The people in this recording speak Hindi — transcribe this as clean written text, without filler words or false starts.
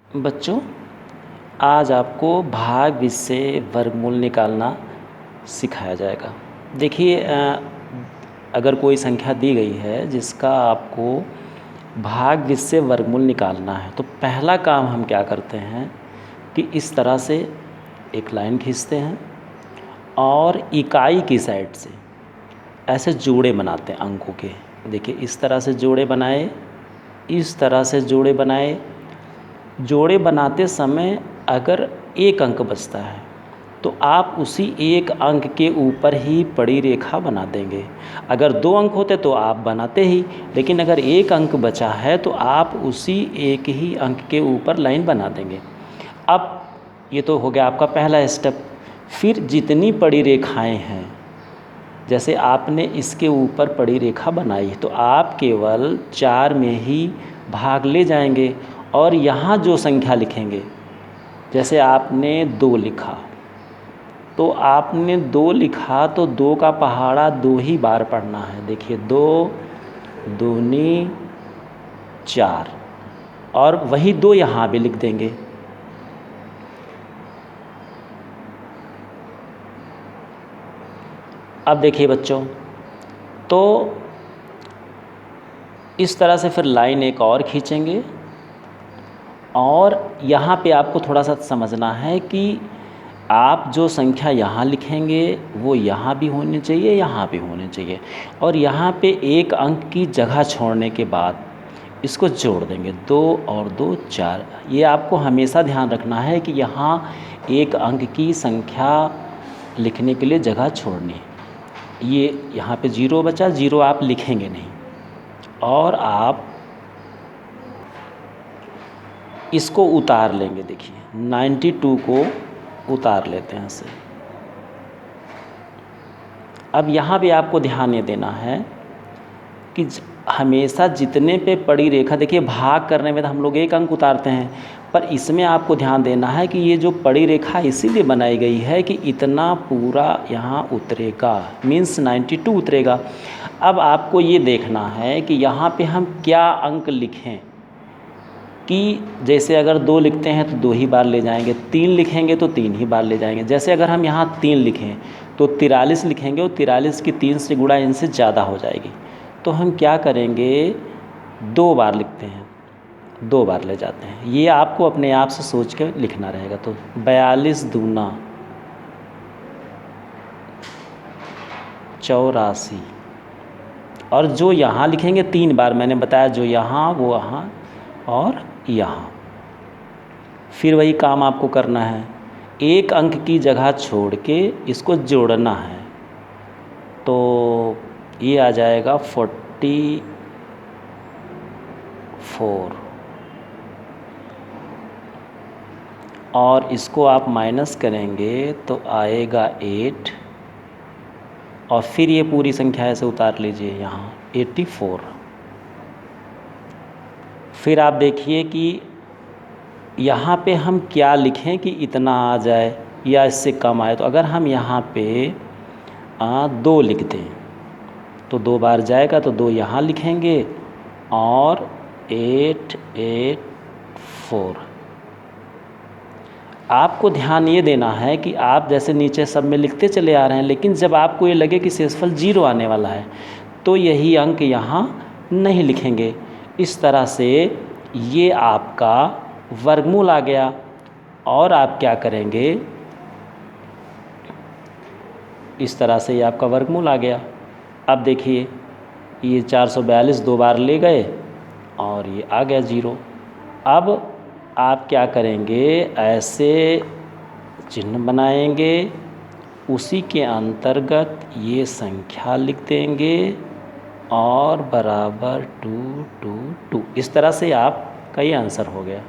बच्चों, आज आपको भाग विषय वर्गमूल निकालना सिखाया जाएगा। देखिए, अगर कोई संख्या दी गई है जिसका आपको भाग विषय वर्गमूल निकालना है, तो पहला काम हम क्या करते हैं कि इस तरह से एक लाइन खींचते हैं और इकाई की साइड से ऐसे जोड़े बनाते हैं अंकों के। देखिए, इस तरह से जोड़े बनाए, इस तरह से जोड़े बनाए। जोड़े बनाते समय अगर एक अंक बचता है तो आप उसी एक अंक के ऊपर ही पड़ी रेखा बना देंगे। अगर 2 अंक होते तो आप बनाते ही, लेकिन अगर एक अंक बचा है तो आप उसी एक ही अंक के ऊपर लाइन बना देंगे। अब ये तो हो गया आपका पहला स्टेप। फिर जितनी पड़ी रेखाएं हैं, जैसे आपने इसके ऊपर पड़ी रेखा बनाई तो आप केवल 4 में ही भाग ले जाएंगे और यहाँ जो संख्या लिखेंगे, जैसे आपने 2 लिखा तो आपने 2 लिखा तो 2 का पहाड़ा 2 ही बार पढ़ना है। देखिए, 2 दूनी 4 और वही 2 यहाँ भी लिख देंगे। अब देखिए बच्चों, तो इस तरह से फिर लाइन एक और खींचेंगे और यहाँ पे आपको थोड़ा सा समझना है कि आप जो संख्या यहाँ लिखेंगे वो यहाँ भी होनी चाहिए, यहाँ भी होनी चाहिए, और यहाँ पे एक अंक की जगह छोड़ने के बाद इसको जोड़ देंगे। 2 और 2 4। ये आपको हमेशा ध्यान रखना है कि यहाँ एक अंक की संख्या लिखने के लिए जगह छोड़नी है। ये यहाँ पे 0 बचा, 0 आप लिखेंगे नहीं और आप इसको उतार लेंगे। देखिए, 92 को उतार लेते हैं इसे। अब यहाँ भी आपको ध्यान ये देना है कि हमेशा जितने पे पड़ी रेखा, देखिए भाग करने में तो हम लोग एक अंक उतारते हैं, पर इसमें आपको ध्यान देना है कि ये जो पड़ी रेखा इसीलिए बनाई गई है कि इतना पूरा यहाँ उतरेगा, मीन्स 92 उतरेगा। अब आपको ये देखना है कि यहाँ पे हम क्या अंक लिखें, कि जैसे अगर 2 लिखते हैं तो 2 ही बार ले जाएंगे, 3 लिखेंगे तो 3 ही बार ले जाएंगे। जैसे अगर हम यहाँ 3 लिखें तो 43 लिखेंगे और 43 की 3 से गुणा इनसे ज़्यादा हो जाएगी, तो हम क्या करेंगे, 2 बार लिखते हैं, 2 बार ले जाते हैं। ये आपको अपने आप से सोच के लिखना रहेगा। तो 42 दूना 84, और जो यहाँ लिखेंगे 3 बार, मैंने बताया, जो यहाँ वो यहाँ और यहाँ। फिर वही काम आपको करना है, एक अंक की जगह छोड़ के इसको जोड़ना है। तो ये आ जाएगा 44 और इसको आप माइनस करेंगे तो आएगा 8 और फिर ये पूरी संख्या ऐसे उतार लीजिए यहाँ 84। फिर आप देखिए कि यहाँ पे हम क्या लिखें कि इतना आ जाए या इससे कम आए। तो अगर हम यहाँ पे 2 लिख दें तो 2 बार जाएगा, तो 2 यहाँ लिखेंगे और 884। आपको ध्यान ये देना है कि आप जैसे नीचे सब में लिखते चले आ रहे हैं, लेकिन जब आपको ये लगे कि शेषफल 0 आने वाला है तो यही अंक यहाँ नहीं लिखेंगे। इस तरह से ये आपका वर्गमूल आ गया। और आप क्या करेंगे, इस तरह से ये आपका वर्गमूल आ गया। अब देखिए, ये 442 2 बार ले गए और ये आ गया 0। अब आप क्या करेंगे, ऐसे चिन्ह बनाएंगे, उसी के अंतर्गत ये संख्या लिख देंगे और बराबर 2 2 2। इस तरह से आपका ये आंसर हो गया।